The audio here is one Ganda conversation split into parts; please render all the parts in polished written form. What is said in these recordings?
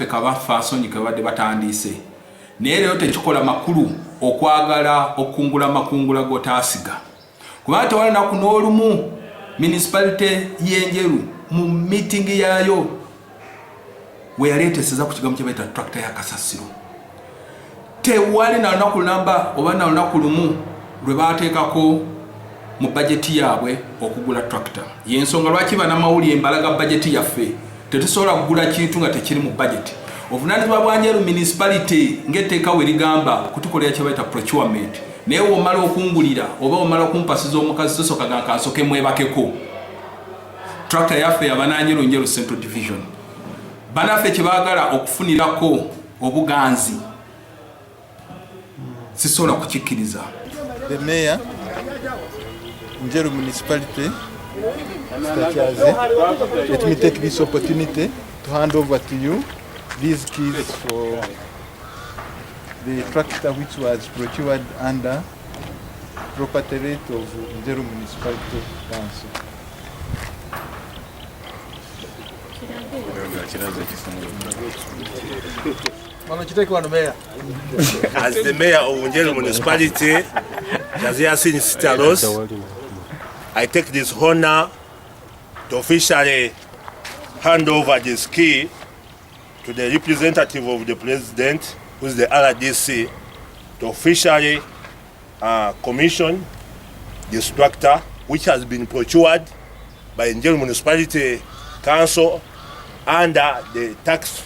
Kabafa asonyike badde batandise naye leero tekikola makulu okwagala okungula makungula gotaasiga kubanga tewali naku n'olumu municipality y'Enjeru mu meeting yaayo we yaleeteseza ku kigambo kye bayita tractor ya Kasasiro. Tewali na lunaku namba oba na lunaku lumu lwe baateekako mu bajeti yaabwe okugula tractor. Y'ensonga lwaki bannamawulire mbalaga bajeti yaffe tetusobola kugula kintu nga tekiri mu budget. Obuvunaanyizibwa bwa Njeru municipality ng'etteeka we ligamba kutukolera kye bayita procurement. Naye womala okungulira oba womala okumpasiza omukazi sosoka gankansoke mwebakeko. Tractor yaffe yabananyeru Njeru Central Division. Banaffe kye baagala okufunirako obuganzi sisobola kukikkiriza. The Meeya, Njeru Municipality, Mr. Kyazze, let me take this opportunity to hand over to you these keys for the tractor which was procured under property rate of Njeru Municipality Council. As the Mayor of Njeru Municipality, Kyazze City, I take this honor to officially hand over this key to the representative of the President, who is the RDC, to officially commission this tractor, which has been procured by Njeru Municipality Council under the tax,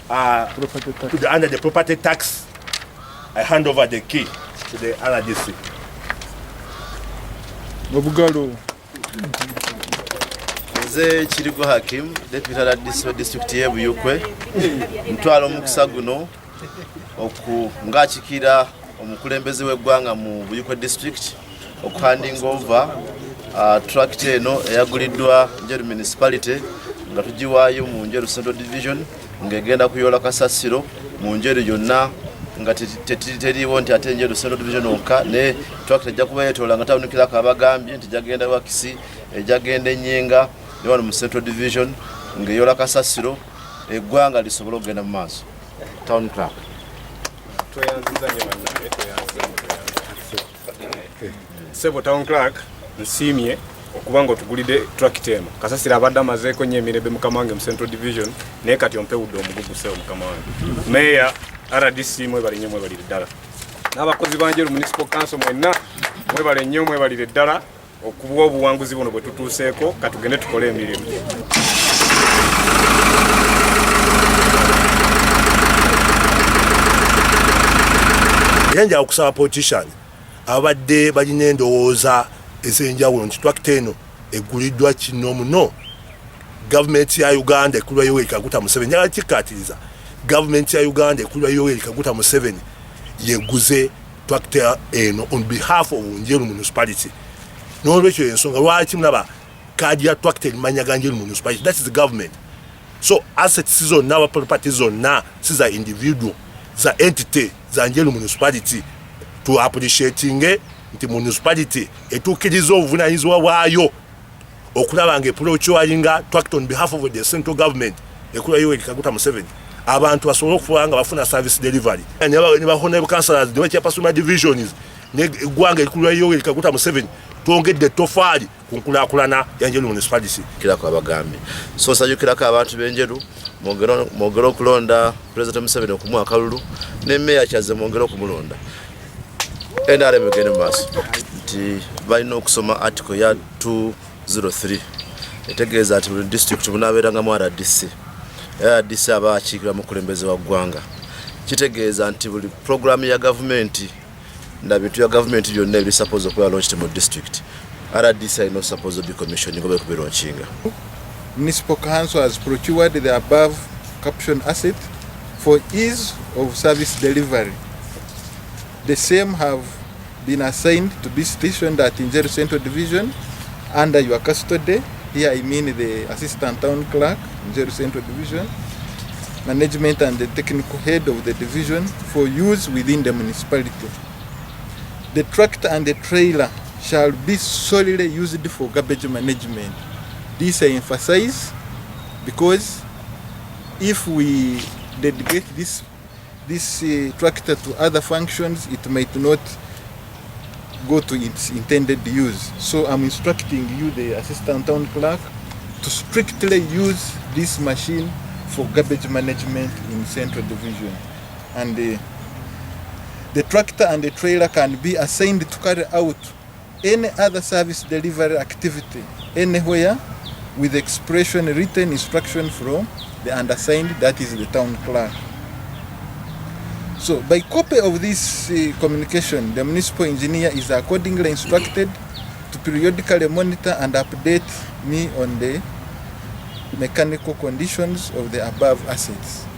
under the property tax. I hand over the key to the RDC. Nze Kirigo Hakim, Deputy RDC District ye Buyukwe, ntwala omukisa guno ng'akikira omukulembeze w'eggwanga mu Buyukwe District okuhanding over tractor eno eyaguliddwa Njeru Municipality nga tugiwaayo mu Njeru Central Division ng'egenda kuyoola Kasasiro mu Njeru yonna nga teriiwo nti ate Njeru Central Division onka ne tractor ejja kuba yeetoola nga tawunikirako abagambye nti jagenda Wakisi ejagenda Enyenga ne wano mu Central Division ng'eyoola Kasasiro eggwanga lisobola okugenda mu maaso. Town Clerk. Sebo Town Clerk nsiimye okuba ng'otugulidde tractor eno. Kasasiro abadde amazeeko nnyo emirembe mukama wange mu Central Division naye kati ompewudde omuguguseewo mukama wange. Meeya RDC mwebalire nnyo mwebalire ddala. N'abakozi ba Njeru Municipal Council mwenna mwebale nnyo mwebalire ddala okuba obuwanguzi buno bwe tutuuseeko katugende tukole emirimu. Yenja okusaba politician abadde balina endowooza ez'enjawulo nti tractor eno eguliddwa kino muno. Gavumenti ya Uganda ekulwa Yoweri Kaguta Museveni njagala kikkaatiriza. Gavumenti ya Uganda ekulwa Yoweri Kaguta Museveni yeguze tractor eno on behalf of Njeru Municipality. N'olwekyo ensonga lwaki mulaba kaadi ya tractor erimanya ga Njeru Municipality. That is the government. So assets zonna aba property zonna si za individual, za entity za Njeru Municipality. To appreciating nti municipality etuukiriza obuvunaanyizibwa bwayo okulaba ng'eprocuringa tractor on behalf of the central government ekulwa Yoweri Kaguta Museveni. Abantu basobola okufuba nga bafuna service delivery. Ne bahonorable councillors ne chairperson divisions neggwanga ekulwa Yoweri Kaguta Museveni twongedde tofaali ku nkulaakulana ya Njeru Municipality. Kirako abagambye. So nsajukirako abantu b'Enjeru mwongere okulonda President Museveni okumuwa akalulu ne Meeya Kyazze mwongere okumulonda. NRM egende maaso nti balina okusoma article ya 203 etegeeza nti buli district bunaabeerangamu RDC aba akiikira mukulembeze wa ggwanga. Kitegeeza nti buli program ya gavumenti na bintu ya gavumenti byonna ebiri suppose okuba launched mu district RDC alina suppose be commissioning oba ekubeera onkinga. Municipal Council has procured the above caption asset for ease of service delivery. The same have been assigned to be stationed at Njeru Central Division under your custody. Here I mean the Assistant Town Clerk, Njeru Central Division. management and the technical head of the division for use within the municipality. The tractor and the trailer shall be solely used for garbage management. This I emphasize because if we dedicate this tractor to other functions, it might not go to its intended use. So I'm instructing you, the assistant town clerk, to strictly use this machine for garbage management in Central Division. And the tractor and the trailer can be assigned to carry out any other service delivery activity anywhere with expression written instruction from the undersigned, that is the town clerk. So by copy of this communication, the municipal engineer is accordingly instructed to periodically monitor and update me on the mechanical conditions of the above assets.